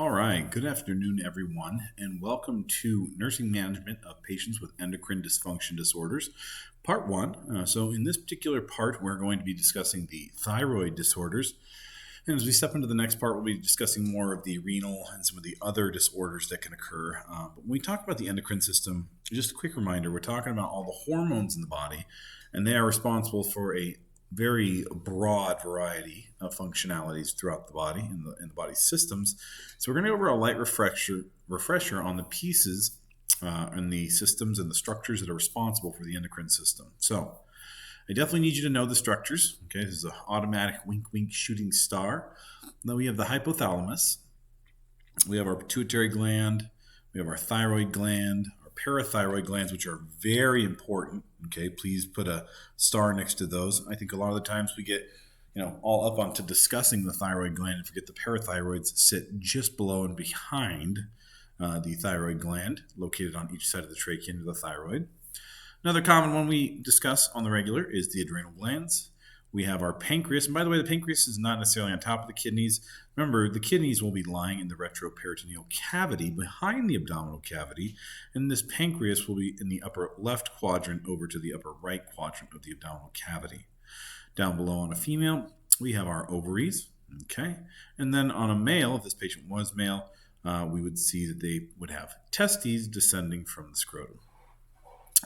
All right, good afternoon, everyone, and welcome to Nursing Management of Patients with Endocrine Dysfunction Disorders, Part 1. So in this particular part, we're going to be discussing the thyroid disorders. And as we step into the next part, we'll be discussing more of the renal and some of the other disorders that can occur. But when we talk about the endocrine system, just a quick reminder, we're talking about all the hormones in the body, and they are responsible for a very broad variety of functionalities throughout the body and the body's systems. So we're going to go over a light refresher on the pieces and the systems and the structures that are responsible for the endocrine system. So I definitely need you to know the structures. Okay, this is an automatic wink shooting star. Then we have the hypothalamus. We have our pituitary gland. We have our thyroid gland, our parathyroid glands, which are very important. Okay, please put a star next to those. I think a lot of the times we get, all up onto discussing the thyroid gland and forget the parathyroids sit just below and behind the thyroid gland, located on each side of the trachea into the thyroid. Another common one we discuss on the regular is the adrenal glands. We have our pancreas. And by the way, the pancreas is not necessarily on top of the kidneys. Remember, the kidneys will be lying in the retroperitoneal cavity behind the abdominal cavity. And this pancreas will be in the upper left quadrant over to the upper right quadrant of the abdominal cavity. Down below on a female, we have our ovaries. Okay. And then on a male, if this patient was male, we would see that they would have testes descending from the scrotum.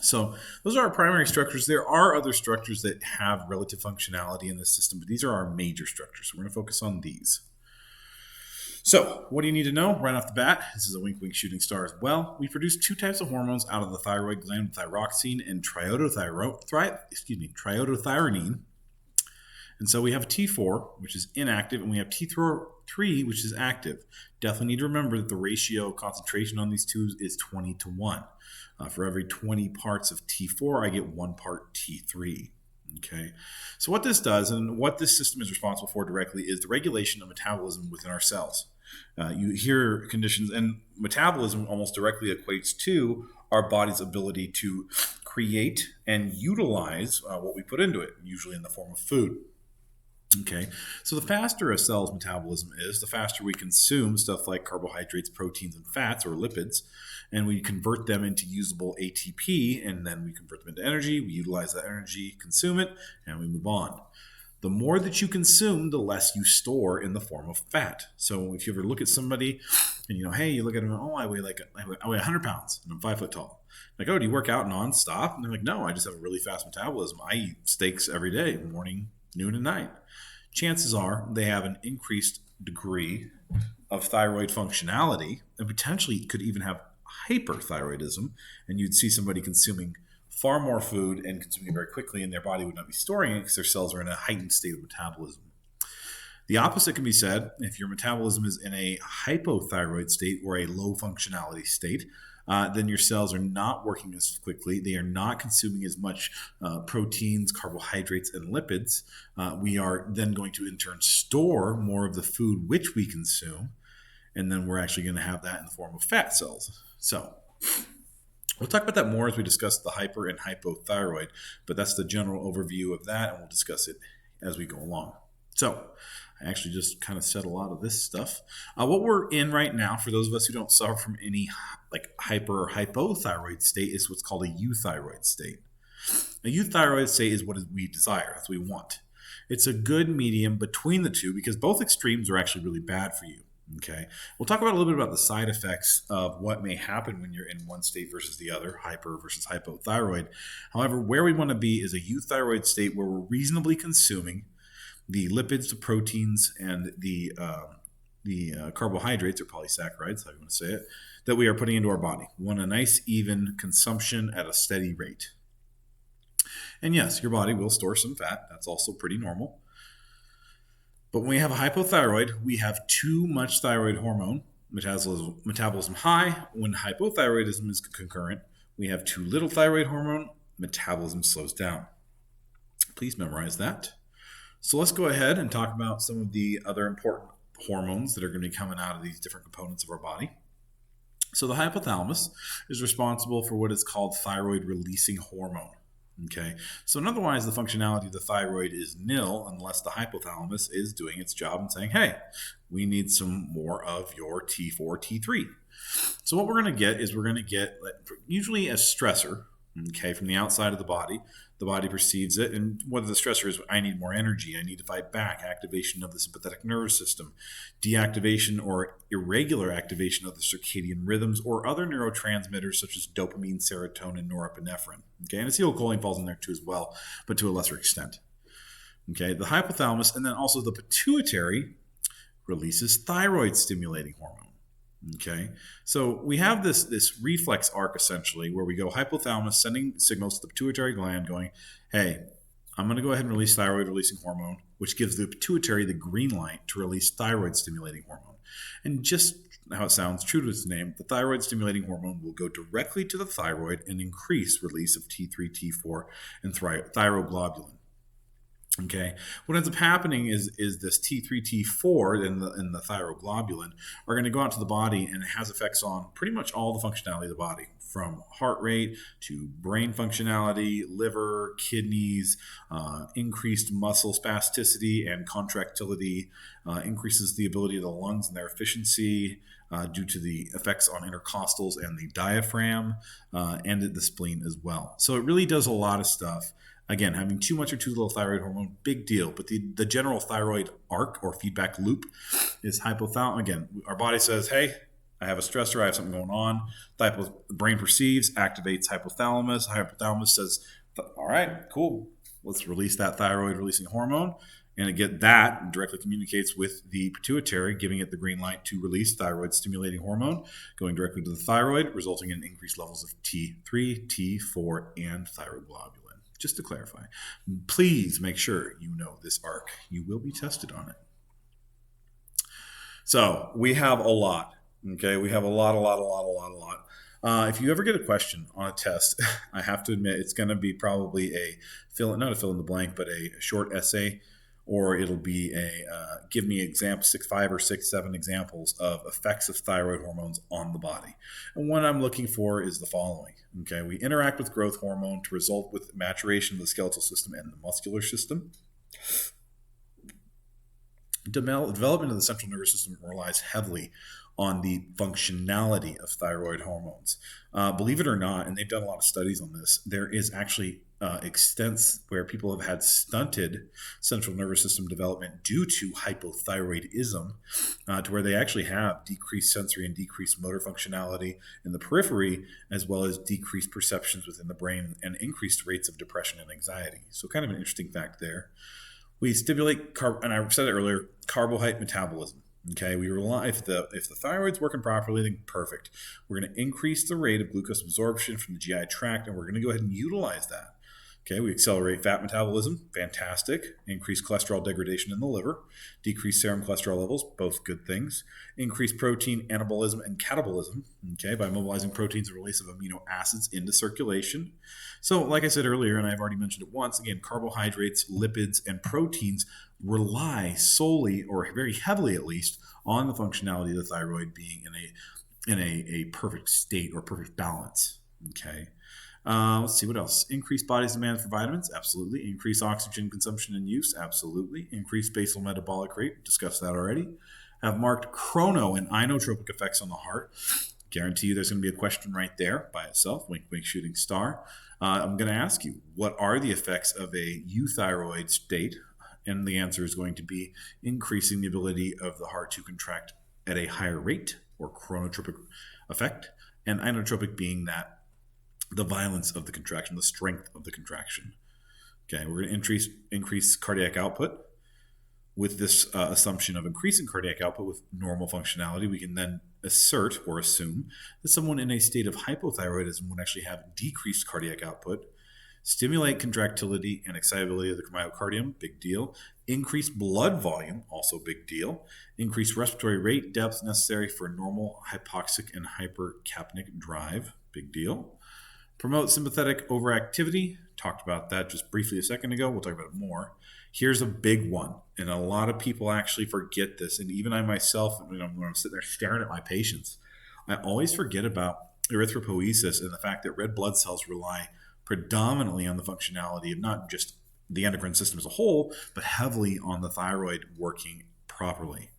So those are our primary structures. There are other structures that have relative functionality in the system, but these are our major structures. So we're going to focus on these. So what do you need to know right off the bat? This is a wink shooting star as well. We produce two types of hormones out of the thyroid gland, thyroxine and triiodothyronine. And so we have T4, which is inactive, and we have T3, which is active. Definitely need to remember that the ratio of concentration on these two is 20-1. For every 20 parts of T4, I get 1 part T3. Okay, so what this does and what this system is responsible for directly is the regulation of metabolism within our cells. You hear conditions, and metabolism almost directly equates to our body's ability to create and utilize what we put into it, usually in the form of food. Okay, so the faster a cell's metabolism is, the faster we consume stuff like carbohydrates, proteins, and fats or lipids, and we convert them into usable ATP, and then we convert them into energy, we utilize that energy, consume it, and we move on. The more that you consume, the less you store in the form of fat. So if you ever look at somebody and hey, you look at them, I weigh 100 pounds and I'm 5 foot tall. Like, do you work out nonstop? And they're like, no, I just have a really fast metabolism. I eat steaks every day, morning, noon, and night. Chances are they have an increased degree of thyroid functionality and potentially could even have hyperthyroidism. And you'd see somebody consuming far more food and consuming it very quickly, and their body would not be storing it because their cells are in a heightened state of metabolism. The opposite can be said if your metabolism is in a hypothyroid state or a low functionality state. Then your cells are not working as quickly. They are not consuming as much proteins, carbohydrates, and lipids. We are then going to, in turn, store more of the food which we consume, and then we're actually going to have that in the form of fat cells. So we'll talk about that more as we discuss the hyper and hypothyroid, but that's the general overview of that, and we'll discuss it as we go along. So I actually just kind of said a lot of this stuff. What we're in right now, for those of us who don't suffer from any hyper or hypothyroid state, is what's called a euthyroid state. A euthyroid state is what we desire, that's what we want. It's a good medium between the two because both extremes are actually really bad for you. Okay, we'll talk about a little bit about the side effects of what may happen when you're in one state versus the other, hyper versus hypothyroid. However, where we want to be is a euthyroid state where we're reasonably consuming the lipids, the proteins, and the carbohydrates or polysaccharides, how you want to say it, that we are putting into our body. We want a nice, even consumption at a steady rate. And yes, your body will store some fat. That's also pretty normal. But when we have a hypothyroid, we have too much thyroid hormone, metabolism high. When hypothyroidism is concurrent, we have too little thyroid hormone, metabolism slows down. Please memorize that. So let's go ahead and talk about some of the other important hormones that are going to be coming out of these different components of our body. So the hypothalamus is responsible for what is called thyroid releasing hormone. Okay, so otherwise the functionality of the thyroid is nil unless the hypothalamus is doing its job and saying, hey, we need some more of your T4, T3. So what we're going to get is we're going to get usually a stressor, okay, from the outside of the body. The body perceives it, and whether the stressor is I need more energy, I need to fight back, activation of the sympathetic nervous system, deactivation or irregular activation of the circadian rhythms, or other neurotransmitters such as dopamine, serotonin, norepinephrine. Okay, and acetylcholine falls in there too as well, but to a lesser extent. Okay, the hypothalamus and then also the pituitary releases thyroid stimulating hormone. Okay, so we have this reflex arc essentially where we go hypothalamus sending signals to the pituitary gland going, hey, I'm going to go ahead and release thyroid releasing hormone, which gives the pituitary the green light to release thyroid stimulating hormone. And just how it sounds, true to its name, the thyroid stimulating hormone will go directly to the thyroid and increase release of T3, T4, and thyroglobulin. Okay, what ends up happening is this T3, T4 and the thyroglobulin are going to go out to the body, and it has effects on pretty much all the functionality of the body, from heart rate to brain functionality, liver, kidneys, increased muscle spasticity and contractility, increases the ability of the lungs and their efficiency due to the effects on intercostals and the diaphragm, and the spleen as well. So it really does a lot of stuff. Again, having too much or too little thyroid hormone, big deal. But the general thyroid arc or feedback loop is hypothalamus. Again, our body says, hey, I have a stressor, I have something going on. The brain perceives, activates hypothalamus. Hypothalamus says, all right, cool. Let's release that thyroid releasing hormone. And again, that directly communicates with the pituitary, giving it the green light to release thyroid stimulating hormone, going directly to the thyroid, resulting in increased levels of T3, T4, and thyroglobulin. Just to clarify, please make sure you know this arc. You will be tested on it. So we have a lot. Okay, we have a lot. If you ever get a question on a test, I have to admit it's going to be probably not a fill in the blank, but a short essay, or it'll be give me 5 or 6, 7 examples of effects of thyroid hormones on the body. And what I'm looking for is the following. Okay, we interact with growth hormone to result with maturation of the skeletal system and the muscular system. Development of the central nervous system relies heavily on the functionality of thyroid hormones. Believe it or not, and they've done a lot of studies on this, there is actually extents where people have had stunted central nervous system development due to hypothyroidism, to where they actually have decreased sensory and decreased motor functionality in the periphery, as well as decreased perceptions within the brain and increased rates of depression and anxiety. So kind of an interesting fact there. We stimulate, and I said it earlier, carbohydrate metabolism. Okay, we rely if the thyroid's working properly, then perfect. We're going to increase the rate of glucose absorption from the GI tract, and we're going to go ahead and utilize that. Okay, we accelerate fat metabolism, fantastic. Increase cholesterol degradation in the liver, decrease serum cholesterol levels, both good things. Increase protein anabolism and catabolism, okay, by mobilizing proteins and release of amino acids into circulation. So, like I said earlier, and I've already mentioned it once, again, carbohydrates, lipids, and proteins rely solely, or very heavily at least, on the functionality of the thyroid being in a perfect state or perfect balance, okay. Let's see what else. Increased body's demand for vitamins, absolutely. Increased oxygen consumption and use, absolutely. Increased basal metabolic rate, discussed that already. Have marked chrono and inotropic effects on the heart. Guarantee you there's going to be a question right there by itself. Wink, wink, shooting star. I'm going to ask you, what are the effects of a euthyroid state? And the answer is going to be increasing the ability of the heart to contract at a higher rate, or chronotropic effect, and inotropic being that the violence of the contraction, the strength of the contraction. Okay, we're going to increase cardiac output. With this assumption of increasing cardiac output with normal functionality, we can then assert or assume that someone in a state of hypothyroidism would actually have decreased cardiac output, stimulate contractility and excitability of the myocardium, big deal. Increase blood volume, also big deal. Increase respiratory rate depth necessary for normal hypoxic and hypercapnic drive, big deal. Promote sympathetic overactivity. Talked about that just briefly a second ago. We'll talk about it more. Here's a big one, and a lot of people actually forget this, and even I myself, when I'm sitting there staring at my patients, I always forget about erythropoiesis and the fact that red blood cells rely predominantly on the functionality of not just the endocrine system as a whole, but heavily on the thyroid working properly.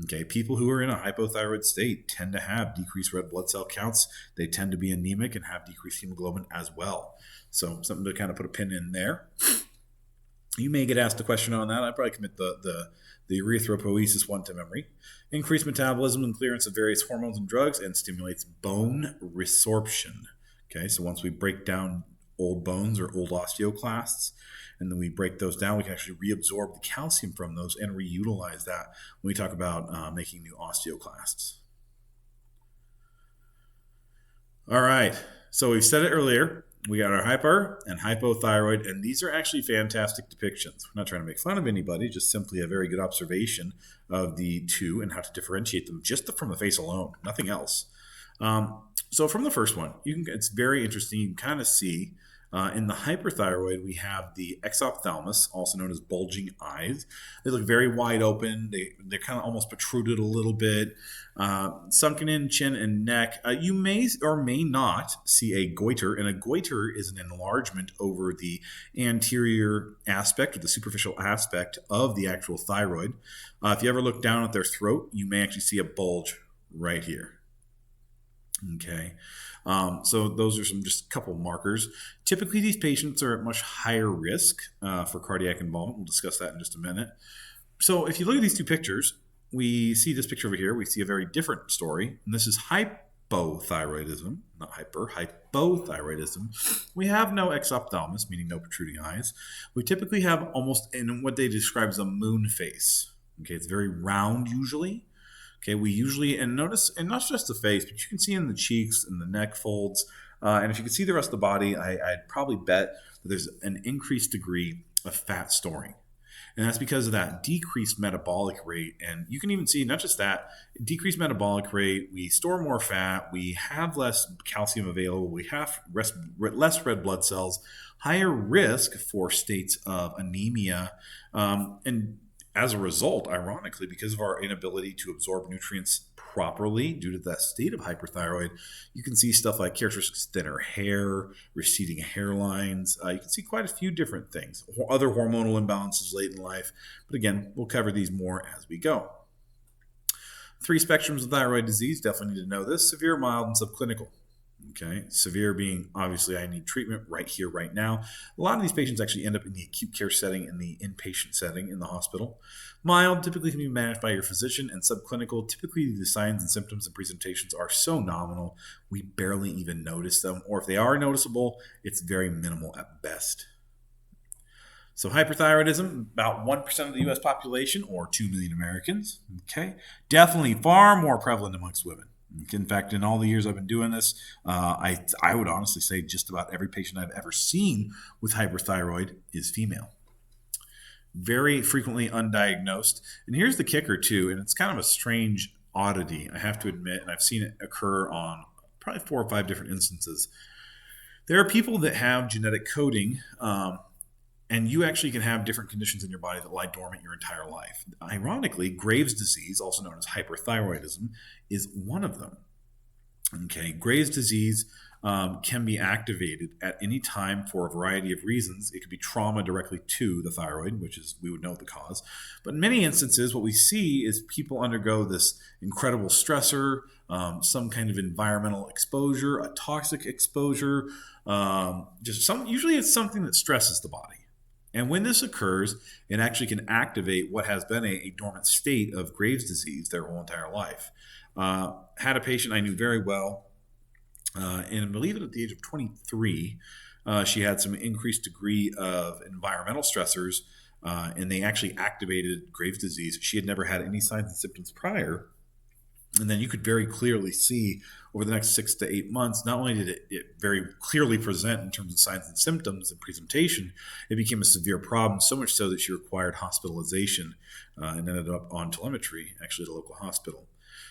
Okay, people who are in a hypothyroid state tend to have decreased red blood cell counts. They tend to be anemic and have decreased hemoglobin as well. So something to kind of put a pin in there. You may get asked a question on that. I probably commit the erythropoiesis one to memory. Increased metabolism and clearance of various hormones and drugs, and stimulates bone resorption. Okay, so once we break down old bones or old osteoclasts, and then we break those down, we can actually reabsorb the calcium from those and reutilize that when we talk about making new osteoclasts. All right, so we've said it earlier. We got our hyper and hypothyroid, and these are actually fantastic depictions. We're not trying to make fun of anybody, just simply a very good observation of the two and how to differentiate them just from the face alone, nothing else. So from the first one, it's very interesting. You can kind of see in the hyperthyroid, we have the exophthalmos, also known as bulging eyes. They look very wide open. They're kind of almost protruded a little bit. Sunken in chin and neck. You may or may not see a goiter, and a goiter is an enlargement over the anterior aspect or the superficial aspect of the actual thyroid. If you ever look down at their throat, you may actually see a bulge right here. Okay, so those are just a couple markers. Typically, these patients are at much higher risk for cardiac involvement. We'll discuss that in just a minute. So if you look at these two pictures, we see this picture over here. We see a very different story. And this is hypothyroidism, not hypothyroidism. We have no exophthalmos, meaning no protruding eyes. We typically have almost in what they describe as a moon face. Okay, it's very round usually. Okay, we usually, and notice, and not just the face, but you can see in the cheeks and the neck folds. And if you can see the rest of the body, I'd probably bet that there's an increased degree of fat storing. And that's because of that decreased metabolic rate. And you can even see, not just that, decreased metabolic rate, we store more fat, we have less calcium available, we have less red blood cells, higher risk for states of anemia, and as a result, ironically, because of our inability to absorb nutrients properly due to that state of hyperthyroid, you can see stuff like characteristics of thinner hair, receding hairlines. You can see quite a few different things, other hormonal imbalances late in life. But again, we'll cover these more as we go. 3 spectrums of thyroid disease, definitely need to know this: severe, mild, and subclinical. Okay, severe being obviously I need treatment right here, right now. A lot of these patients actually end up in the acute care setting, in the inpatient setting in the hospital. Mild typically can be managed by your physician, and subclinical, typically the signs and symptoms and presentations are so nominal we barely even notice them, or if they are noticeable, it's very minimal at best. So hyperthyroidism, about 1% of the U.S. population, or 2 million Americans. Okay, definitely far more prevalent amongst women. In fact, in all the years I've been doing this, I would honestly say just about every patient I've ever seen with hyperthyroid is female. Very frequently undiagnosed. And here's the kicker too, and it's kind of a strange oddity, I have to admit, and I've seen it occur on probably 4 or 5 different instances. There are people that have genetic coding, and you actually can have different conditions in your body that lie dormant your entire life. Ironically, Graves' disease, also known as hyperthyroidism, is one of them. Okay, Graves' disease can be activated at any time for a variety of reasons. It could be trauma directly to the thyroid, which is, we would know the cause. But in many instances, what we see is people undergo this incredible stressor, some kind of environmental exposure, a toxic exposure, usually it's something that stresses the body. And when this occurs, it actually can activate what has been a dormant state of Graves' disease their whole entire life. Had a patient I knew very well, and I believe at the age of 23, she had some increased degree of environmental stressors, and they actually activated Graves' disease. She had never had any signs and symptoms prior. And then you could very clearly see over the next 6 to 8 months, not only did it very clearly present in terms of signs and symptoms and presentation, it became a severe problem, so much so that she required hospitalization and ended up on telemetry, actually at a local hospital.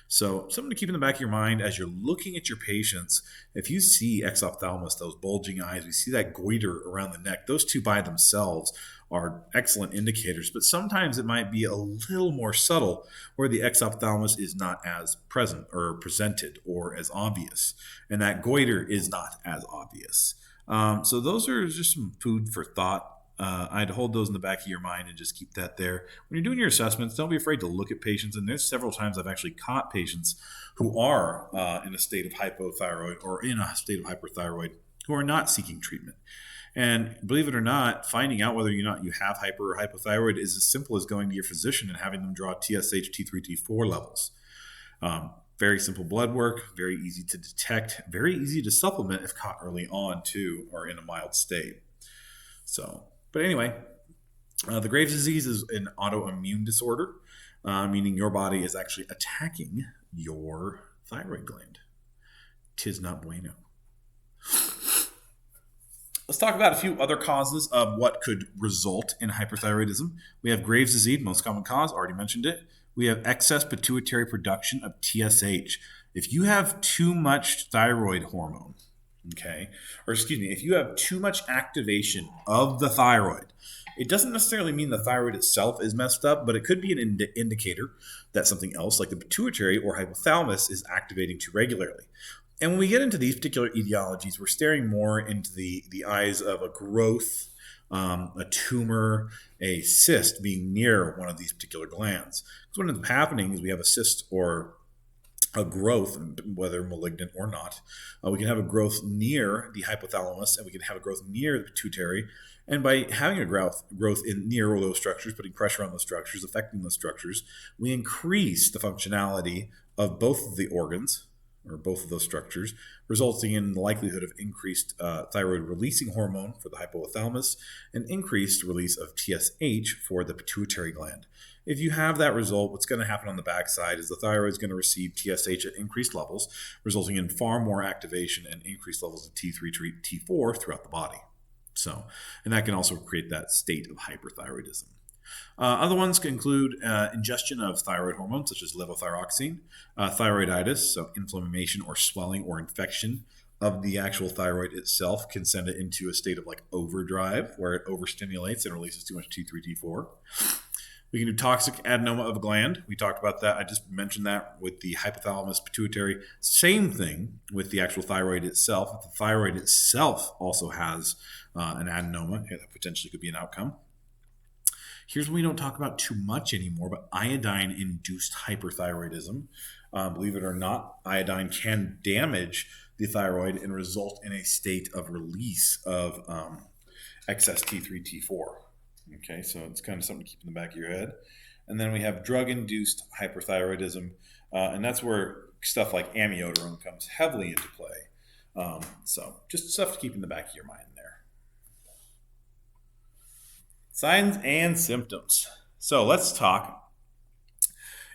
So something to keep in the back of your mind as you're looking at your patients. If you see exophthalmos, those bulging eyes, we see that goiter around the neck, those two by themselves are excellent indicators, but sometimes it might be a little more subtle where the exophthalmos is not as present or presented or as obvious, and that goiter is not as obvious. So those are just some food for thought. I'd hold those in the back of your mind and just keep that there. When you're doing your assessments, don't be afraid to look at patients. And there's several times I've actually caught patients who are in a state of hypothyroid or in a state of hyperthyroid who are not seeking treatment. And believe it or not, finding out whether or not you have hyper or hypothyroid is as simple as going to your physician and having them draw TSH, T3, T4 levels. Very simple blood work, very easy to detect, very easy to supplement if caught early on too, or in a mild state. So, but anyway, the Graves' disease is an autoimmune disorder, meaning your body is actually attacking your thyroid gland. 'Tis not bueno. Let's talk about a few other causes of what could result in hyperthyroidism. We have Graves' disease, most common cause, already mentioned it. We have excess pituitary production of TSH. If you have too much thyroid hormone, if you have too much activation of the thyroid, it doesn't necessarily mean the thyroid itself is messed up, but it could be an indicator that something else, like the pituitary or hypothalamus, is activating too regularly. And when we get into these particular etiologies, we're staring more into the eyes of a growth, a tumor, a cyst being near one of these particular glands. Because what ends up happening is we have a cyst or a growth, whether malignant or not. We can have a growth near the hypothalamus, and we can have a growth near the pituitary. And by having a growth near those structures, putting pressure on those structures, affecting those structures, we increase the functionality of both of the organs, or both of those structures, resulting in the likelihood of increased thyroid releasing hormone for the hypothalamus and increased release of TSH for the pituitary gland. If you have that result, what's going to happen on the backside is the thyroid is going to receive TSH at increased levels, resulting in far more activation and increased levels of T3, T4 throughout the body. So, and that can also create that state of hyperthyroidism. Other ones can include ingestion of thyroid hormones, such as levothyroxine, thyroiditis, so inflammation or swelling or infection of the actual thyroid itself can send it into a state of like overdrive, where it overstimulates and releases too much T3, T4. We can do toxic adenoma of a gland. We talked about that. I just mentioned that with the hypothalamus pituitary. Same thing with the actual thyroid itself. If the thyroid itself also has an adenoma, that potentially could be an outcome. Here's what we don't talk about too much anymore, but iodine-induced hyperthyroidism. Believe it or not, iodine can damage the thyroid and result in a state of release of excess T3, T4. Okay, so it's kind of something to keep in the back of your head. And then we have drug-induced hyperthyroidism, and that's where stuff like amiodarone comes heavily into play. So just stuff to keep in the back of your mind there. Signs and symptoms. So let's talk.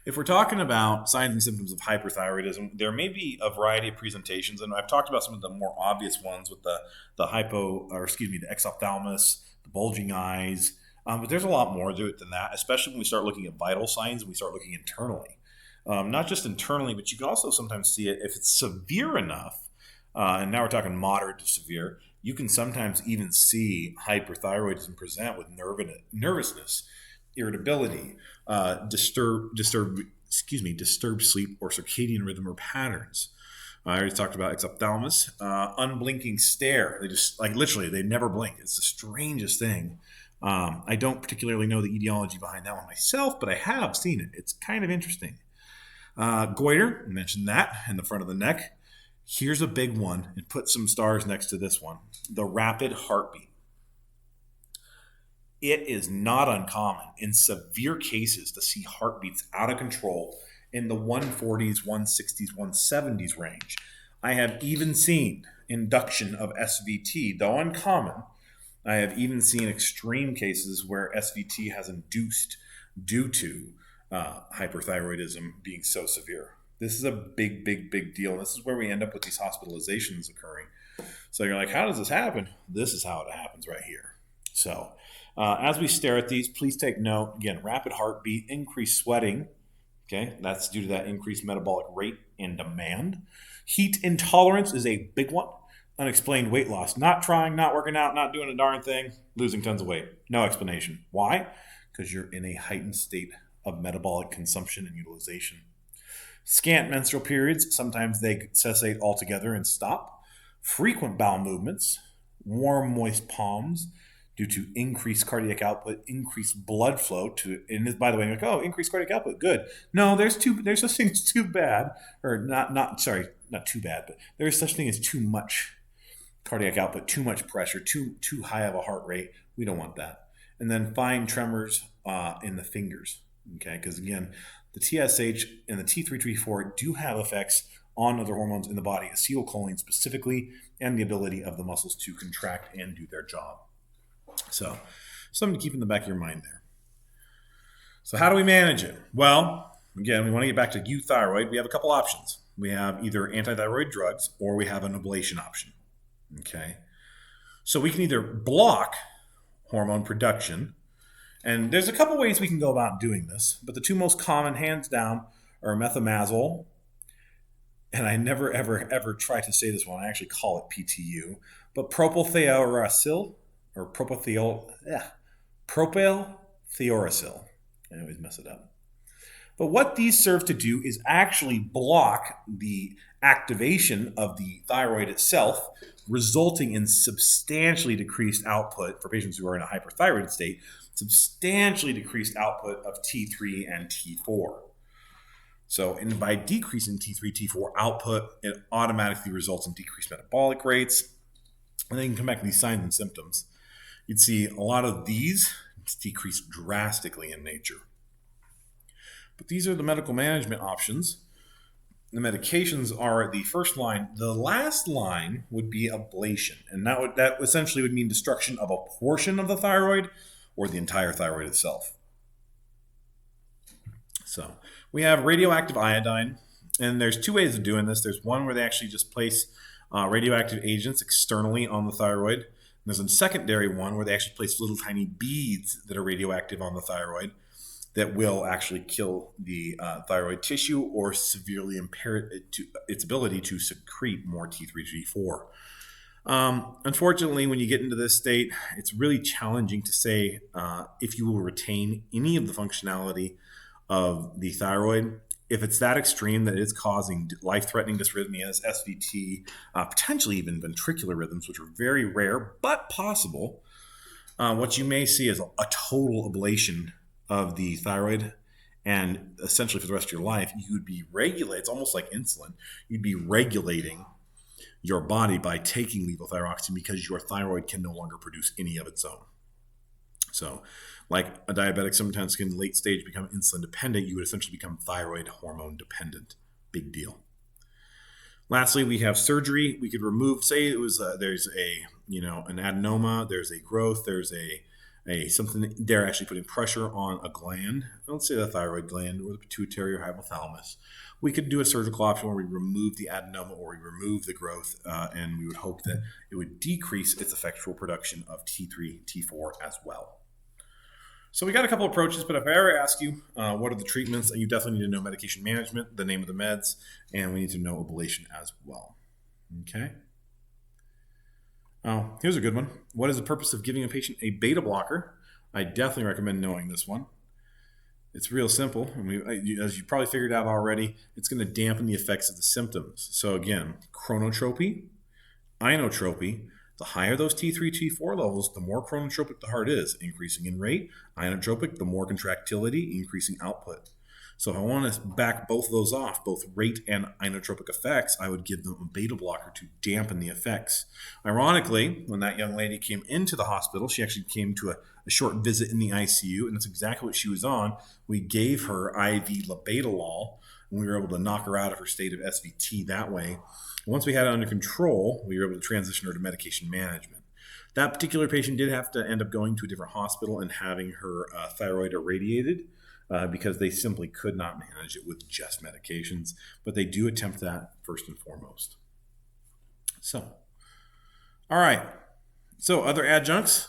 If we're talking about signs and symptoms of hyperthyroidism, there may be a variety of presentations, and I've talked about some of the more obvious ones with the exophthalmos, the bulging eyes, but there's a lot more to it than that, especially when we start looking at vital signs and we start looking internally. Not just internally, but you can also sometimes see it if it's severe enough, and now we're talking moderate to severe. You can sometimes even see hyperthyroidism present with nervousness, irritability, disturbed sleep or circadian rhythm or patterns. I already talked about exophthalmos, unblinking stare. They just literally they never blink. It's the strangest thing. I don't particularly know the etiology behind that one myself, but I have seen it. It's kind of interesting. Goiter, I mentioned that in the front of the neck. Here's a big one, and put some stars next to this one. The rapid heartbeat. It is not uncommon in severe cases to see heartbeats out of control in the 140s, 160s, 170s range. I have even seen induction of SVT, though uncommon. I have even seen extreme cases where SVT has induced due to hyperthyroidism being so severe. This is a big, big, big deal. And this is where we end up with these hospitalizations occurring. So you're like, how does this happen? This is how it happens right here. So as we stare at these, please take note. Again, rapid heartbeat, increased sweating. Okay, that's due to that increased metabolic rate and demand. Heat intolerance is a big one. Unexplained weight loss. Not trying, not working out, not doing a darn thing, losing tons of weight. No explanation. Why? Because you're in a heightened state of metabolic consumption and utilization. Scant menstrual periods, sometimes they cessate altogether and stop. Frequent bowel movements, warm, moist palms due to increased cardiac output, increased blood flow to, and this, by the way, like, oh, increased cardiac output, good. No, there's such thing as too bad, or not too bad, but there's such thing as too much cardiac output, too much pressure, too high of a heart rate. We don't want that. And then fine tremors in the fingers, okay? Because again, the TSH and the T3, T4 do have effects on other hormones in the body, acetylcholine specifically, and the ability of the muscles to contract and do their job. So, something to keep in the back of your mind there. So, how do we manage it? Well, again, we want to get back to euthyroid. We have a couple options. We have either antithyroid drugs or we have an ablation option. Okay. So, we can either block hormone production, and there's a couple ways we can go about doing this, but the two most common, hands down, are methimazole, and I never, ever try to say this one. I actually call it PTU, but propylthiouracil, or propylthiouracil. I always mess it up. But what these serve to do is actually block the activation of the thyroid itself, resulting in substantially decreased output for patients who are in a hyperthyroid state, substantially decreased output of T3 and T4. So, and by decreasing T3, T4 output, it automatically results in decreased metabolic rates. And then you can come back to these signs and symptoms. You'd see a lot of these decrease drastically in nature. But these are the medical management options. The medications are the first line. The last line would be ablation. And that essentially would mean destruction of a portion of the thyroid or the entire thyroid itself. So we have radioactive iodine, and there's two ways of doing this. There's one where they actually just place radioactive agents externally on the thyroid. And there's a secondary one where they actually place little tiny beads that are radioactive on the thyroid that will actually kill the thyroid tissue or severely impair its ability to secrete more T3, T4. Unfortunately, when you get into this state, it's really challenging to say if you will retain any of the functionality of the thyroid. If it's that extreme that it's causing life-threatening dysrhythmias, SVT, potentially even ventricular rhythms, which are very rare but possible, what you may see is a total ablation of the thyroid, and essentially for the rest of your life, you would be regulating. It's almost like insulin. You'd be regulating your body by taking levothyroxine because your thyroid can no longer produce any of its own. So, like a diabetic sometimes can late stage become insulin dependent, you would essentially become thyroid hormone dependent. Big deal. Lastly, we have surgery. We could remove, say it was there's an adenoma, there's a growth, there's a something they're actually putting pressure on a gland. Let's say the thyroid gland or the pituitary or hypothalamus. We could do a surgical option where we remove the adenoma or we remove the growth, and we would hope that it would decrease its effectual production of T3, T4 as well. So we got a couple approaches, but if I ever ask you what are the treatments, you definitely need to know medication management, the name of the meds, and we need to know ablation as well. Okay. Here's a good one. What is the purpose of giving a patient a beta blocker? I definitely recommend knowing this one. It's real simple. As you probably figured out already, it's going to dampen the effects of the symptoms. So again, chronotropy, inotropy. The higher those T3, T4 levels, the more chronotropic the heart is, increasing in rate. Inotropic, the more contractility, increasing output. So if I want to back both of those off, both rate and inotropic effects, I would give them a beta blocker to dampen the effects. Ironically, when that young lady came into the hospital, she actually came to a short visit in the ICU, and that's exactly what she was on. We gave her IV labetalol, and we were able to knock her out of her state of SVT that way. Once we had it under control, we were able to transition her to medication management. That particular patient did have to end up going to a different hospital and having her thyroid irradiated because they simply could not manage it with just medications, but they do attempt that first and foremost. So, all right. So other adjuncts,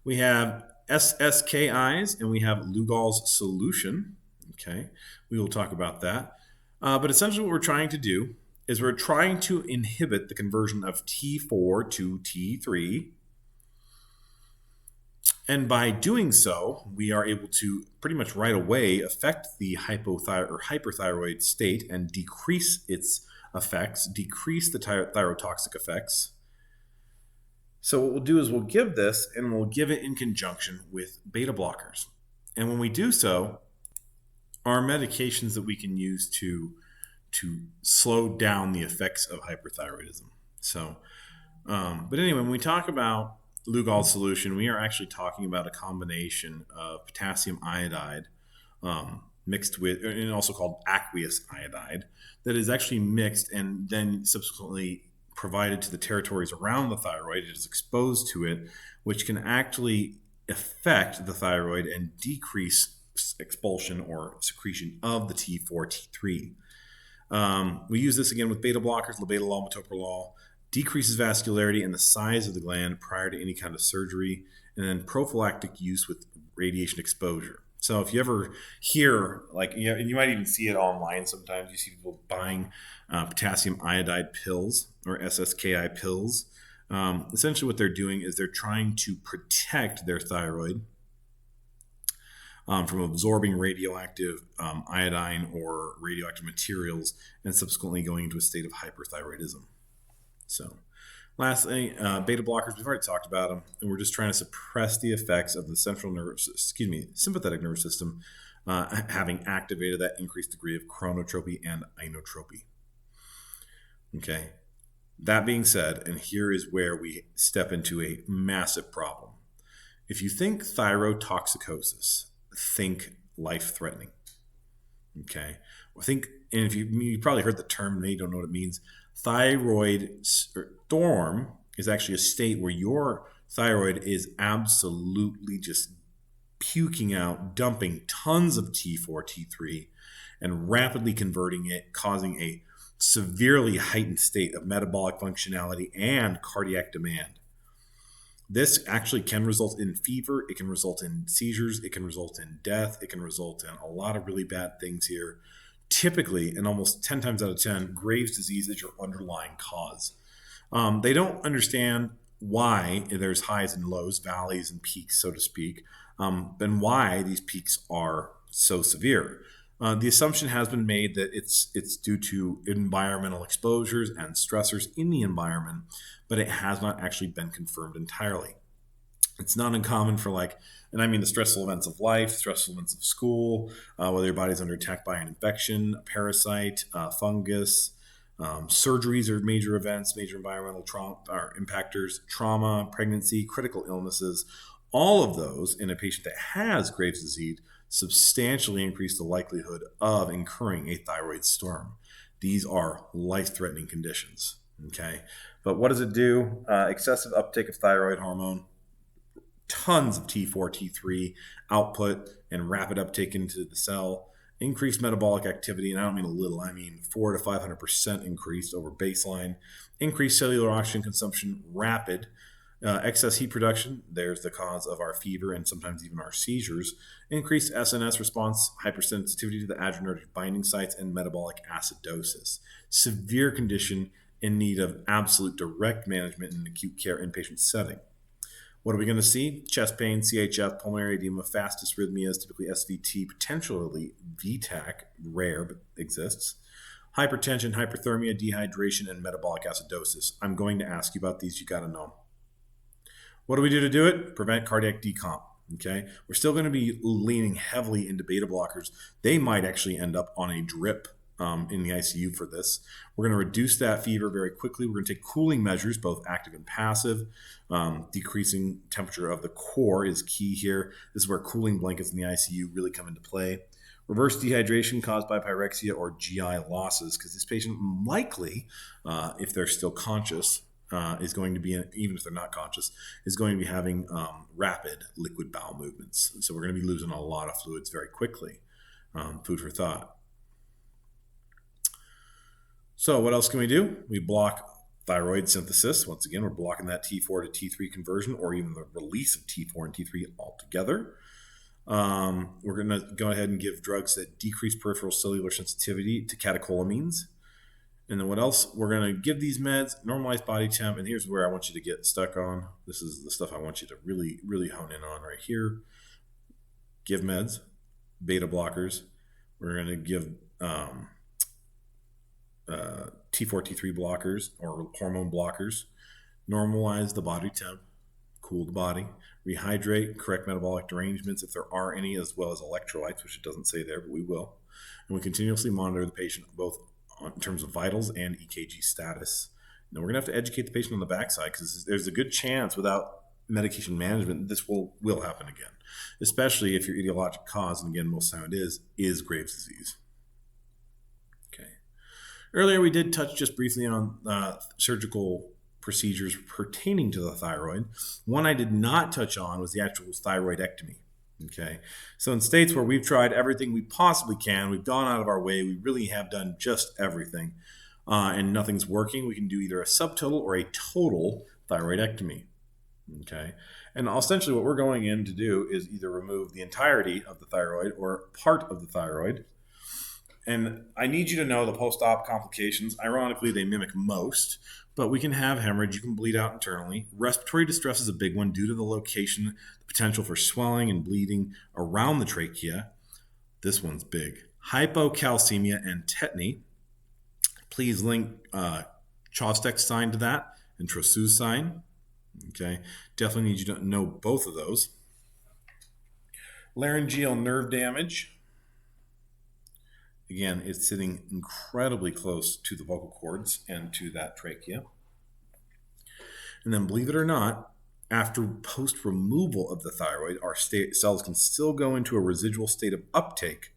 we have SSKIs and we have Lugol's solution. Okay, we will talk about that. But essentially what we're trying to do is we're trying to inhibit the conversion of T4 to T3. And by doing so, we are able to pretty much right away affect the hyperthyroid state and decrease its effects, decrease the thyrotoxic effects, So what we'll do is we'll give this and we'll give it in conjunction with beta blockers. And when we do so, our medications that we can use to slow down the effects of hyperthyroidism. So, but anyway, when we talk about Lugol solution, we are actually talking about a combination of potassium iodide mixed with, and also called aqueous iodide, that is actually mixed and then subsequently provided to the territories around the thyroid. It is exposed to it, which can actually affect the thyroid and decrease expulsion or secretion of the T4, T3. We use this again with beta blockers, labetalol, metoprolol, decreases vascularity and the size of the gland prior to any kind of surgery, and then prophylactic use with radiation exposure. So if you ever hear, like, and you might even see it online sometimes, you see people buying potassium iodide pills or SSKI pills. Essentially what they're doing is they're trying to protect their thyroid from absorbing radioactive iodine or radioactive materials and subsequently going into a state of hyperthyroidism. So lastly, beta blockers, we've already talked about them, and we're just trying to suppress the effects of the sympathetic nervous system having activated that increased degree of chronotropy and inotropy. Okay, that being said, and here is where we step into a massive problem. If you think thyrotoxicosis, think life-threatening. Okay, and if you probably heard the term, maybe you don't know what it means. Thyroid storm is actually a state where your thyroid is absolutely just puking out, dumping tons of T4, T3, and rapidly converting it, causing a severely heightened state of metabolic functionality and cardiac demand. This actually can result in fever, it can result in seizures, it can result in death, it can result in a lot of really bad things here. Typically, and almost 10 times out of 10, Graves' disease is your underlying cause. They don't understand why there's highs and lows, valleys and peaks, so to speak, and why these peaks are so severe. The assumption has been made that it's due to environmental exposures and stressors in the environment, but it has not actually been confirmed entirely. It's not uncommon for and I mean the stressful events of life, stressful events of school, whether your body's under attack by an infection, a parasite, fungus, surgeries are major events, major environmental impactors, trauma, pregnancy, critical illnesses. All of those in a patient that has Graves' disease substantially increase the likelihood of incurring a thyroid storm. These are life-threatening conditions. Okay, but what does it do? Excessive uptake of thyroid hormone, tons of T4, T3 output and rapid uptake into the cell, increased metabolic activity, and I don't mean a little, I mean 400 to 500% increased over baseline, increased cellular oxygen consumption, rapid, excess heat production, there's the cause of our fever and sometimes even our seizures, increased SNS response, hypersensitivity to the adrenergic binding sites, and metabolic acidosis. Severe condition in need of absolute direct management in an acute care inpatient setting. What are we going to see? Chest pain, CHF, pulmonary edema, fast dysrhythmias, typically SVT, potentially VTAC, rare but exists. Hypertension, hyperthermia, dehydration, and metabolic acidosis. I'm going to ask you about these. You got to know. What do we do to do it? Prevent cardiac decomp. Okay, we're still going to be leaning heavily into beta blockers. They might actually end up on a drip in the ICU for this. We're going to reduce that fever very quickly. We're going to take cooling measures, both active and passive. Decreasing temperature of the core is key here. This is where cooling blankets in the ICU really come into play. Reverse dehydration caused by pyrexia or GI losses, because this patient likely, if they're still conscious, is going to be, even if they're not conscious, is going to be having rapid liquid bowel movements. So we're going to be losing a lot of fluids very quickly. Food for thought. So what else can we do? We block thyroid synthesis. Once again, we're blocking that T4 to T3 conversion or even the release of T4 and T3 altogether. We're going to go ahead and give drugs that decrease peripheral cellular sensitivity to catecholamines. And then what else? We're going to give these meds, normalize body temp, and here's where I want you to get stuck on. This is the stuff I want you to really, really hone in on right here. Give meds, beta blockers. We're going to give T4, T3 blockers or hormone blockers. normalize the body temp, cool the body, rehydrate, correct metabolic derangements if there are any, as well as electrolytes, which it doesn't say there, but we will. And we continuously monitor the patient both in terms of vitals and EKG status. Now, we're going to have to educate the patient on the backside because there's a good chance without medication management this will happen again, especially if your etiologic cause, and again, most of the time it is Graves' disease. Okay. Earlier, we did touch just briefly on surgical procedures pertaining to the thyroid. One I did not touch on was the actual thyroidectomy. Okay, so in states where we've tried everything we possibly can, we've gone out of our way, we really have done just everything, and nothing's working, we can do either a subtotal or a total thyroidectomy. Okay, and essentially what we're going in to do is either remove the entirety of the thyroid or part of the thyroid. And I need you to know the post-op complications. Ironically, they mimic most, but we can have hemorrhage. You can bleed out internally. Respiratory distress is a big one due to the location, the potential for swelling and bleeding around the trachea. This one's big. Hypocalcemia and tetany. Please link Chostek's sign to that and Trousseau's sign. Okay, definitely need you to know both of those. Laryngeal nerve damage. Again, it's sitting incredibly close to the vocal cords and to that trachea. And then, believe it or not, after post-removal of the thyroid, our cells can still go into a residual state of uptake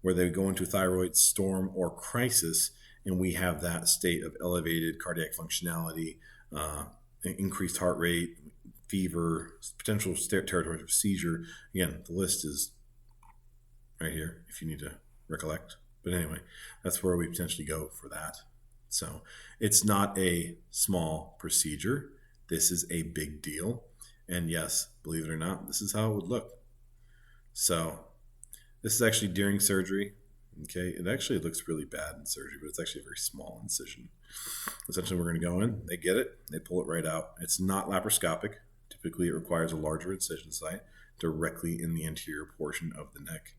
where they go into thyroid storm or crisis, and we have that state of elevated cardiac functionality, increased heart rate, fever, potential territory of seizure. Again, the list is right here if you need to recollect. But anyway, that's where we potentially go for that. So it's not a small procedure. This is a big deal. And yes, believe it or not, this is how it would look. So this is actually during surgery. Okay, it actually looks really bad in surgery, but it's actually a very small incision. Essentially, we're going to go in, they get it, they pull it right out. It's not laparoscopic. Typically, it requires a larger incision site directly in the anterior portion of the neck.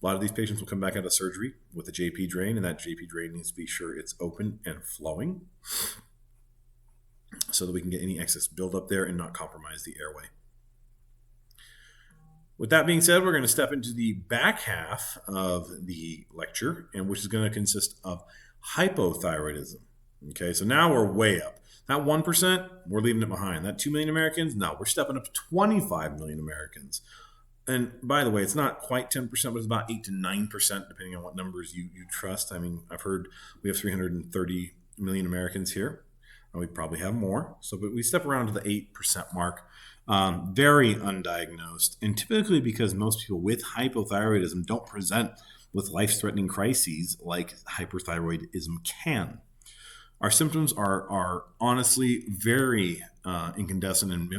A lot of these patients will come back out of surgery with a JP drain, and that JP drain needs to be sure it's open and flowing so that we can get any excess buildup there and not compromise the airway. With that being said, we're going to step into the back half of the lecture, and which is going to consist of hypothyroidism. Okay, so now we're way up. That 1%, we're leaving it behind. That 2 million Americans, no, we're stepping up to 25 million Americans. And by the way, it's not quite 10%, but it's about 8 to 9%, depending on what numbers you trust. I mean, I've heard we have 330 million Americans here. We probably have more. So, but we step around to the 8% mark. Very undiagnosed. And typically because most people with hypothyroidism don't present with life-threatening crises like hyperthyroidism can. Our symptoms are honestly very incandescent and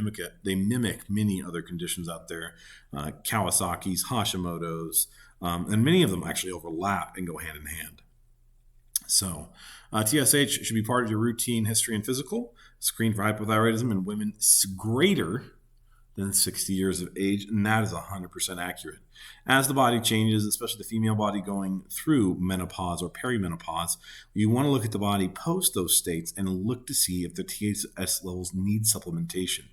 they mimic many other conditions out there, Kawasaki's, Hashimoto's, and many of them actually overlap and go hand in hand. So TSH should be part of your routine history and physical. Screen for hypothyroidism in women greater than 60 years of age, and that is 100% accurate. As the body changes, especially the female body going through menopause or perimenopause, you want to look at the body post those states and look to see if the TSH levels need supplementation.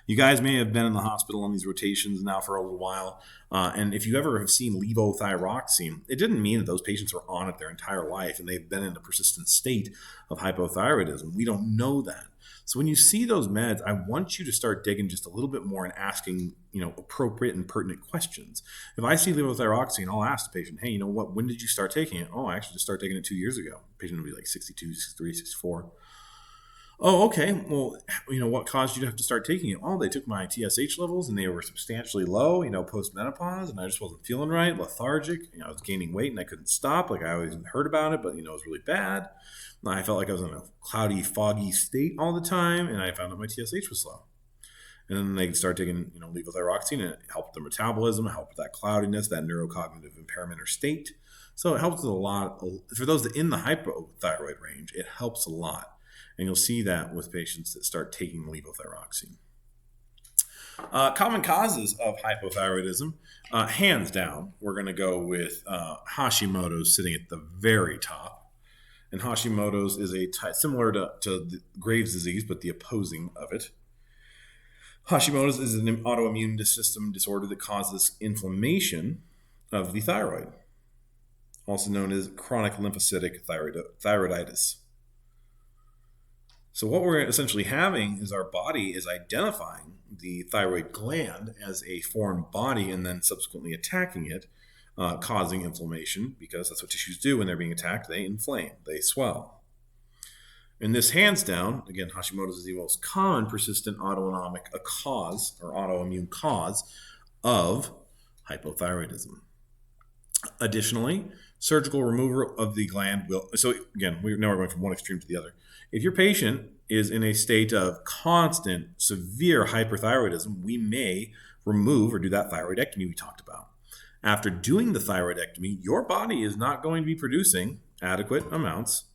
You guys may have been in the hospital on these rotations now for a little while, and if you ever have seen levothyroxine, it didn't mean that those patients were on it their entire life and they've been in a persistent state of hypothyroidism. We don't know that. So when you see those meds, I want you to start digging just a little bit more and asking, appropriate and pertinent questions. If I see levothyroxine, I'll ask the patient, hey, you know what, when did you start taking it? Oh, I actually just started taking it 2 years ago. The patient will be like 62, 63, 64. Oh, okay. Well, what caused you to have to start taking it? Oh, they took my TSH levels and they were substantially low, post-menopause, and I just wasn't feeling right, lethargic. I was gaining weight and I couldn't stop. Like I always heard about it, but, it was really bad. I felt like I was in a cloudy, foggy state all the time, and I found that my TSH was low. And then they start taking, levothyroxine, and it helped their metabolism, it helped with that cloudiness, that neurocognitive impairment or state. So it helps with a lot. For those that in the hypothyroid range, it helps a lot. And you'll see that with patients that start taking levothyroxine. Common causes of hypothyroidism, hands down, we're going to go with Hashimoto's sitting at the very top. And Hashimoto's is similar to Graves' disease, but the opposing of it. Hashimoto's is an autoimmune system disorder that causes inflammation of the thyroid, also known as chronic lymphocytic thyroiditis. So what we're essentially having is our body is identifying the thyroid gland as a foreign body and then subsequently attacking it, causing inflammation, because that's what tissues do when they're being attacked. They inflame, they swell. And this, hands down, again, Hashimoto's is the most common persistent autonomic cause or autoimmune cause of hypothyroidism. Additionally, surgical removal of the gland will, so again, now we're going from one extreme to the other. If your patient is in a state of constant, severe hyperthyroidism, we may remove or do that thyroidectomy we talked about. After doing the thyroidectomy, your body is not going to be producing adequate amounts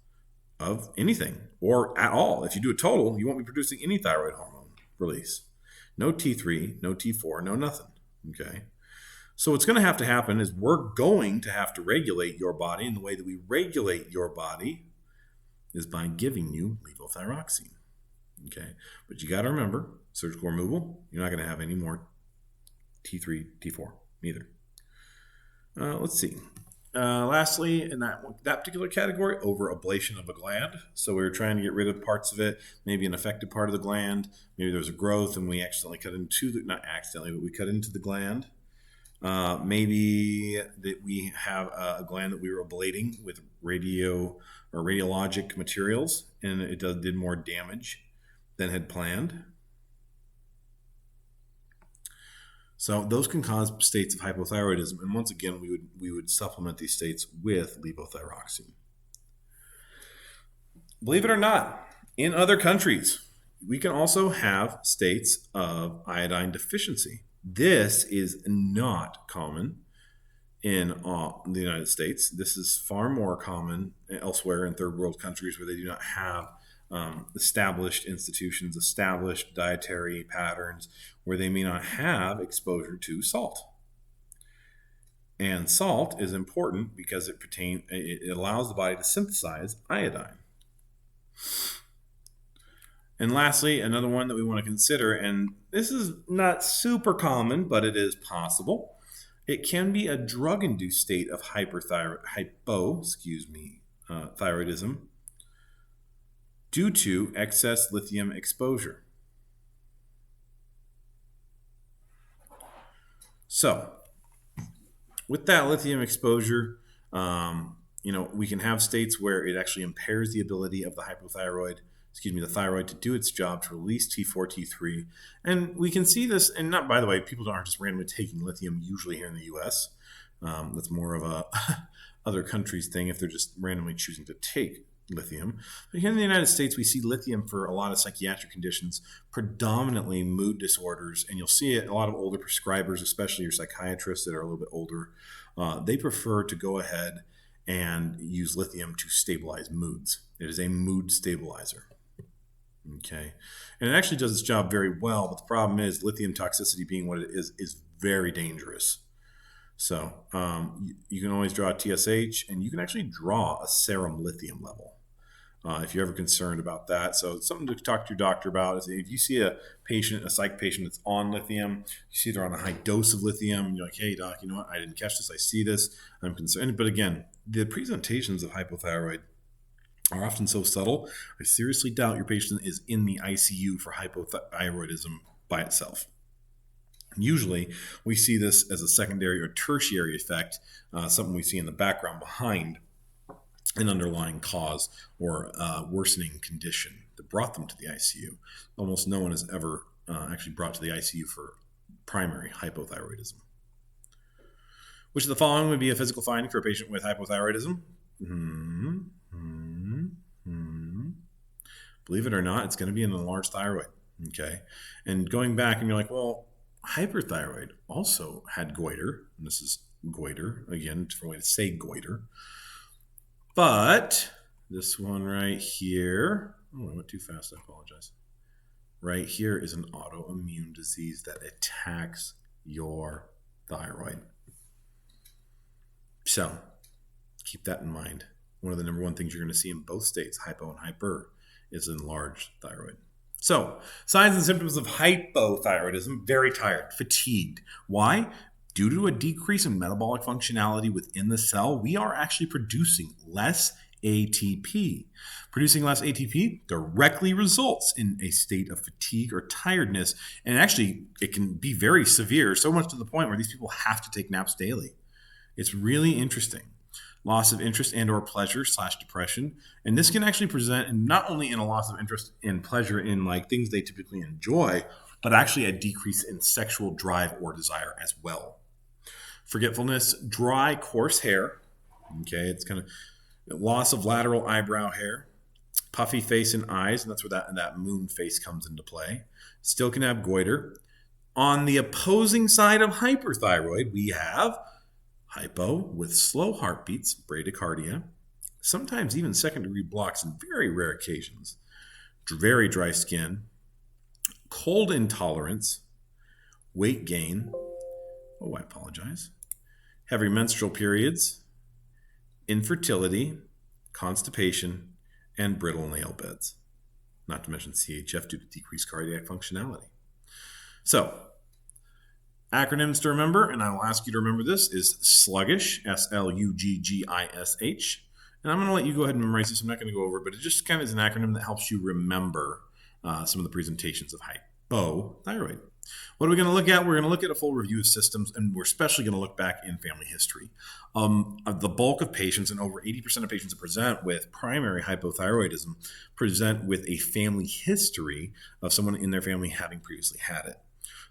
of anything or at all. If you do a total, you won't be producing any thyroid hormone release. No T3, no T4, no nothing. Okay. So what's going to happen is we're going to have to regulate your body, and the way that we regulate your body is by giving you levothyroxine. Okay. But you got to remember, surgical removal, you're not going to have any more T3, T4, neither. Let's see. Lastly, in that particular category, overablation of a gland. So we were trying to get rid of parts of it, maybe an affected part of the gland. Maybe there was a growth and we accidentally cut into not accidentally, but we cut into the gland. Maybe that we have a gland that we were ablating with radiologic materials, and it did more damage than had planned. So those can cause states of hypothyroidism, and once again, we would supplement these states with levothyroxine. Believe it or not, in other countries, we can also have states of iodine deficiency. This is not common in the United States. This is far more common elsewhere in third world countries where they do not have established institutions, established dietary patterns, where they may not have exposure to salt. And salt is important because it allows the body to synthesize iodine. And lastly, another one that we want to consider, and this is not super common, but it is possible. It can be a drug-induced state of thyroidism due to excess lithium exposure. So, with that lithium exposure, we can have states where it actually impairs the ability of the the thyroid to do its job to release T4, T3. And we can see this, and not, by the way, people aren't just randomly taking lithium usually here in the US. That's more of a other countries thing if they're just randomly choosing to take lithium. But here in the United States, we see lithium for a lot of psychiatric conditions, predominantly mood disorders, and you'll see it a lot of older prescribers, especially your psychiatrists that are a little bit older. They prefer to go ahead and use lithium to stabilize moods. It is a mood stabilizer. Okay, and it actually does its job very well, but the problem is lithium toxicity, being what it is very dangerous. So you can always draw a TSH, and you can actually draw a serum lithium level if you're ever concerned about that. So it's something to talk to your doctor about. Is if you see a psych patient that's on lithium, you see they're on a high dose of lithium, and you're like, hey doc, you know what, I didn't catch this, I see this, I'm concerned. But again, the presentations of hypothyroid are often so subtle, I seriously doubt your patient is in the ICU for hypothyroidism by itself. Usually, we see this as a secondary or tertiary effect, something we see in the background behind an underlying cause or worsening condition that brought them to the ICU. Almost no one is ever actually brought to the ICU for primary hypothyroidism. Which of the following would be a physical finding for a patient with hypothyroidism? Believe it or not, it's going to be an enlarged thyroid. Okay, and going back, and you're like, well, hyperthyroid also had goiter, and this is goiter again, different way to say goiter. But this one right here, I went too fast, I apologize. Right here is an autoimmune disease that attacks your thyroid. So keep that in mind. One of the number one things you're going to see in both states, hypo and hyper, is enlarged thyroid. So, signs and symptoms of hypothyroidism: very tired, fatigued. Why? Due to a decrease in metabolic functionality within the cell, we are actually producing less ATP. Producing less ATP directly results in a state of fatigue or tiredness, and actually it can be very severe, so much to the point where these people have to take naps daily. It's really interesting. Loss of interest and or pleasure / depression. And this can actually present not only in a loss of interest and pleasure in like things they typically enjoy, but actually a decrease in sexual drive or desire as well. Forgetfulness, dry, coarse hair. Okay, it's kind of loss of lateral eyebrow hair, puffy face and eyes, and that's where that moon face comes into play. Still can have goiter. On the opposing side of hyperthyroid, we have hypo with slow heartbeats, bradycardia, sometimes even second-degree blocks in very rare occasions, very dry skin, cold intolerance, weight gain, I apologize, heavy menstrual periods, infertility, constipation, and brittle nail beds, not to mention CHF due to decreased cardiac functionality. So, acronyms to remember, and I will ask you to remember this, is sluggish, SLUGGISH. And I'm going to let you go ahead and memorize this. I'm not going to go over it, but it just kind of is an acronym that helps you remember some of the presentations of hypothyroid. What are we going to look at? We're going to look at a full review of systems, and we're especially going to look back in family history. The bulk of patients, and over 80% of patients that present with primary hypothyroidism, present with a family history of someone in their family having previously had it.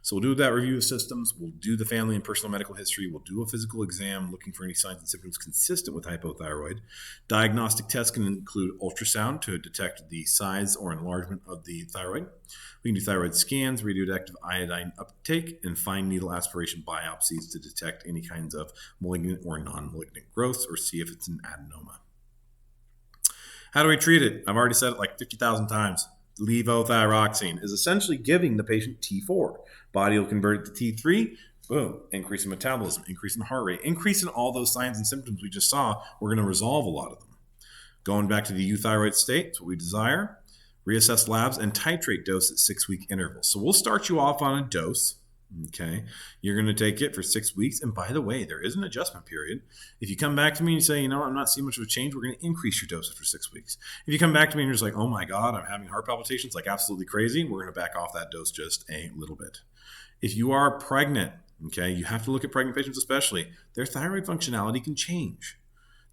So we'll do that review of systems, we'll do the family and personal medical history, we'll do a physical exam looking for any signs and symptoms consistent with hypothyroid. Diagnostic tests can include ultrasound to detect the size or enlargement of the thyroid. We can do thyroid scans, radioactive iodine uptake, and fine needle aspiration biopsies to detect any kinds of malignant or non-malignant growths or see if it's an adenoma. How do we treat it? I've already said it like 50,000 times. Levothyroxine is essentially giving the patient T4. Body will convert it to T3, boom, increase in metabolism, increase in heart rate, increase in all those signs and symptoms we just saw. We're going to resolve a lot of them. Going back to the euthyroid state, it's what we desire. Reassess labs and titrate dose at 6-week intervals. So we'll start you off on a dose. Okay, you're going to take it for 6 weeks. And by the way, there is an adjustment period. If you come back to me and you say, I'm not seeing much of a change, we're going to increase your dose after 6 weeks. If you come back to me and you're just like, oh my God, I'm having heart palpitations like absolutely crazy, we're going to back off that dose just a little bit. If you are pregnant, okay, you have to look at pregnant patients especially. Their thyroid functionality can change.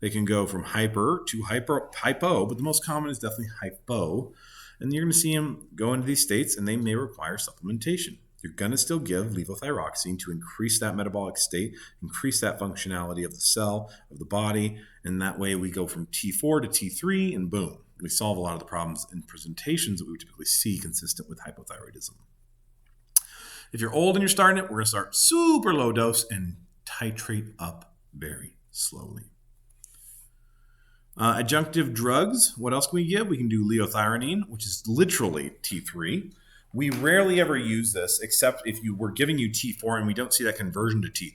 They can go from hyper to hypo, but the most common is definitely hypo. And you're going to see them go into these states and they may require supplementation. You're going to still give levothyroxine to increase that metabolic state, increase that functionality of the cell, of the body, and that way we go from T4 to T3 and boom, we solve a lot of the problems and presentations that we would typically see consistent with hypothyroidism. If you're old and you're starting it, we're going to start super low dose and titrate up very slowly. Adjunctive drugs, what else can we give? We can do liothyronine, which is literally T3. We rarely ever use this except if we're giving you T4 and we don't see that conversion to T3.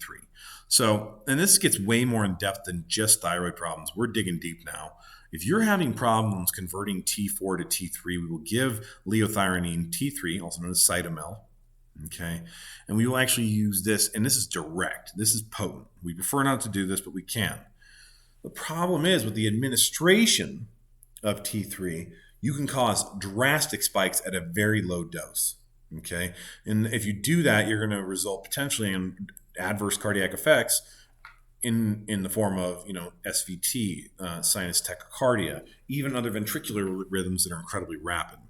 So, and this gets way more in depth than just thyroid problems. We're digging deep now. If you're having problems converting T4 to T3, we will give liothyronine T3, also known as Cytomel. Okay, and we will actually use this, and this is direct. This is potent. We prefer not to do this, but we can. The problem is with the administration of T3, you can cause drastic spikes at a very low dose. Okay, and if you do that, you're going to result potentially in adverse cardiac effects in the form of SVT, sinus tachycardia, even other ventricular rhythms that are incredibly rapid.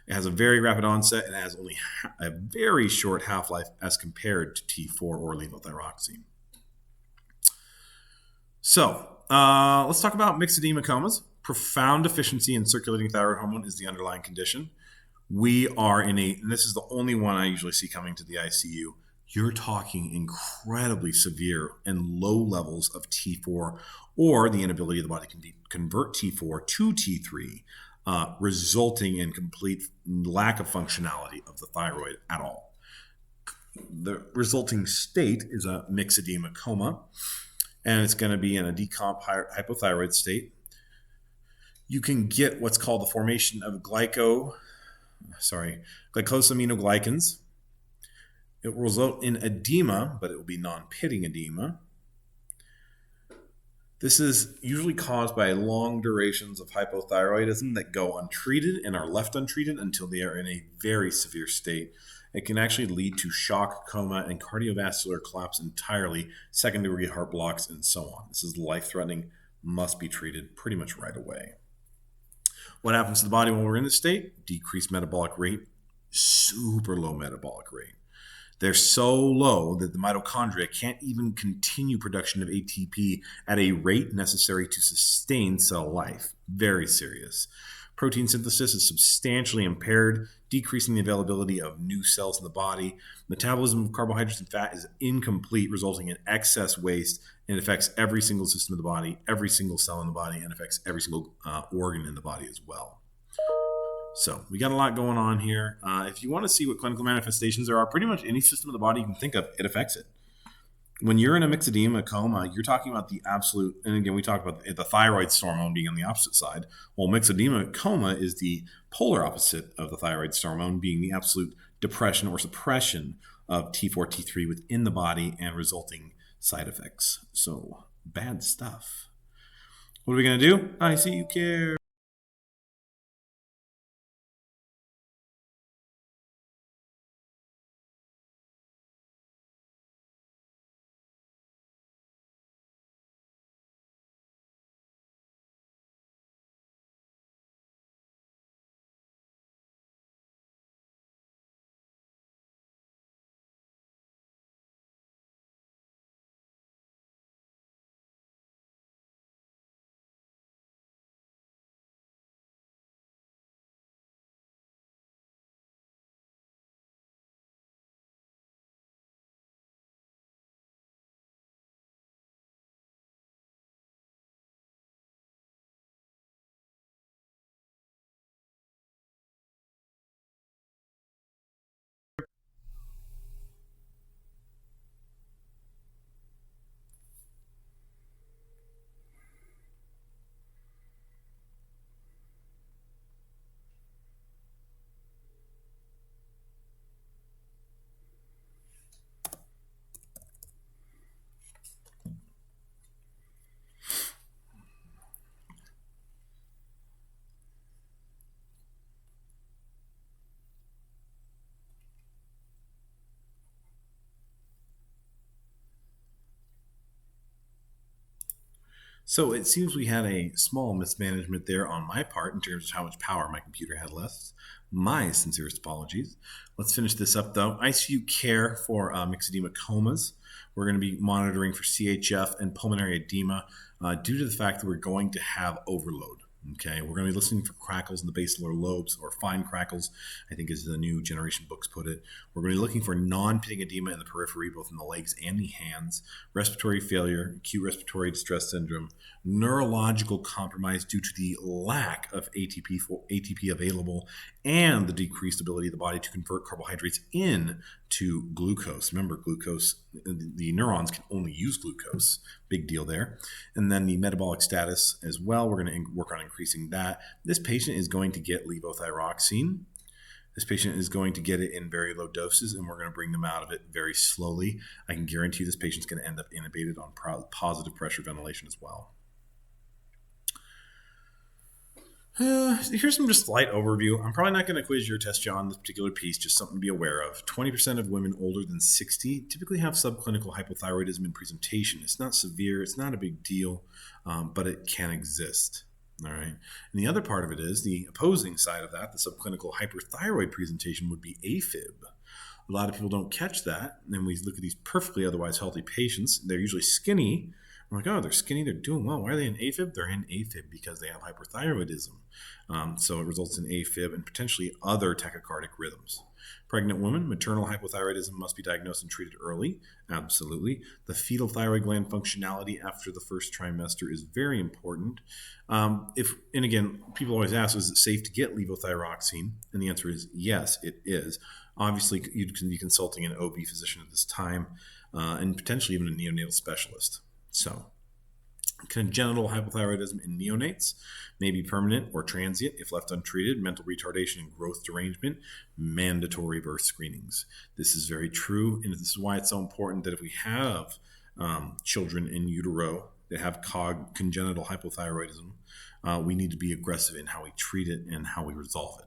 It has a very rapid onset and has only a very short half-life as compared to T4 or levothyroxine. So let's talk about myxedema comas. Profound deficiency in circulating thyroid hormone is the underlying condition. We are and this is the only one I usually see coming to the ICU. You're talking incredibly severe and low levels of T4 or the inability of the body to convert T4 to T3. Resulting in complete lack of functionality of the thyroid at all. The resulting state is a myxedema coma, and it's going to be in a decomp hypothyroid state. you can get what's called the formation of glycosaminoglycans. It will result in edema, but it will be non-pitting edema. This is usually caused by long durations of hypothyroidism that go untreated and are left untreated until they are in a very severe state. It can actually lead to shock, coma, and cardiovascular collapse entirely, second-degree heart blocks, and so on. This is life-threatening, must be treated pretty much right away. What happens to the body when we're in this state? Decreased metabolic rate, super low metabolic rate. They're so low that the mitochondria can't even continue production of ATP at a rate necessary to sustain cell life. Very serious. Protein synthesis is substantially impaired, decreasing the availability of new cells in the body. Metabolism of carbohydrates and fat is incomplete, resulting in excess waste, and it affects every single system of the body, every single cell in the body, and affects every single organ in the body as well. So we got a lot going on here. If you want to see what clinical manifestations there are, pretty much any system of the body you can think of, it affects it. When you're in a myxedema coma, you're talking about the absolute, and again, we talk about the thyroid storm hormone being on the opposite side. Well, myxedema coma is the polar opposite of the thyroid storm hormone, being the absolute depression or suppression of T4, T3 within the body and resulting side effects. So bad stuff. What are we going to do? I see you care. So it seems we had a small mismanagement there on my part in terms of how much power my computer had left. My sincerest apologies. Let's finish this up though. ICU care for myxedema comas. We're going to be monitoring for CHF and pulmonary edema due to the fact that we're going to have overload. Okay, we're going to be listening for crackles in the basilar lobes, or fine crackles, I think as the new generation books put it. We're going to be looking for non-pitting edema in the periphery, both in the legs and the hands, respiratory failure, acute respiratory distress syndrome, neurological compromise due to the lack of ATP available, and the decreased ability of the body to convert carbohydrates into glucose. Remember, glucose, the neurons can only use glucose. Big deal there. And then the metabolic status as well. We're going to work on increasing that. This patient is going to get levothyroxine. This patient is going to get it in very low doses, and we're going to bring them out of it very slowly. I can guarantee you this patient's going to end up intubated on positive pressure ventilation as well. Here's some just slight overview. I'm probably not going to quiz you or test you on this particular piece, just something to be aware of. 20% of women older than 60 typically have subclinical hypothyroidism in presentation. It's not severe, it's not a big deal, but it can exist. All right. And the other part of it is the opposing side of that, the subclinical hyperthyroid presentation would be AFib. A lot of people don't catch that. And we look at these perfectly otherwise healthy patients. They're usually skinny. I'm like, oh, they're skinny, they're doing well. Why are they in AFib? They're in AFib because they have hyperthyroidism. So it results in AFib and potentially other tachycardic rhythms. Pregnant women, maternal hypothyroidism must be diagnosed and treated early. Absolutely. The fetal thyroid gland functionality after the first trimester is very important. And again, people always ask, is it safe to get levothyroxine? And the answer is yes, it is. Obviously, you can be consulting an OB physician at this time and potentially even a neonatal specialist. So Congenital hypothyroidism in neonates may be permanent or transient if left untreated. Mental retardation and growth derangement, mandatory birth screenings. This is very true, and this is why it's so important that if we have children in utero that have congenital hypothyroidism, we need to be aggressive in how we treat it and how we resolve it.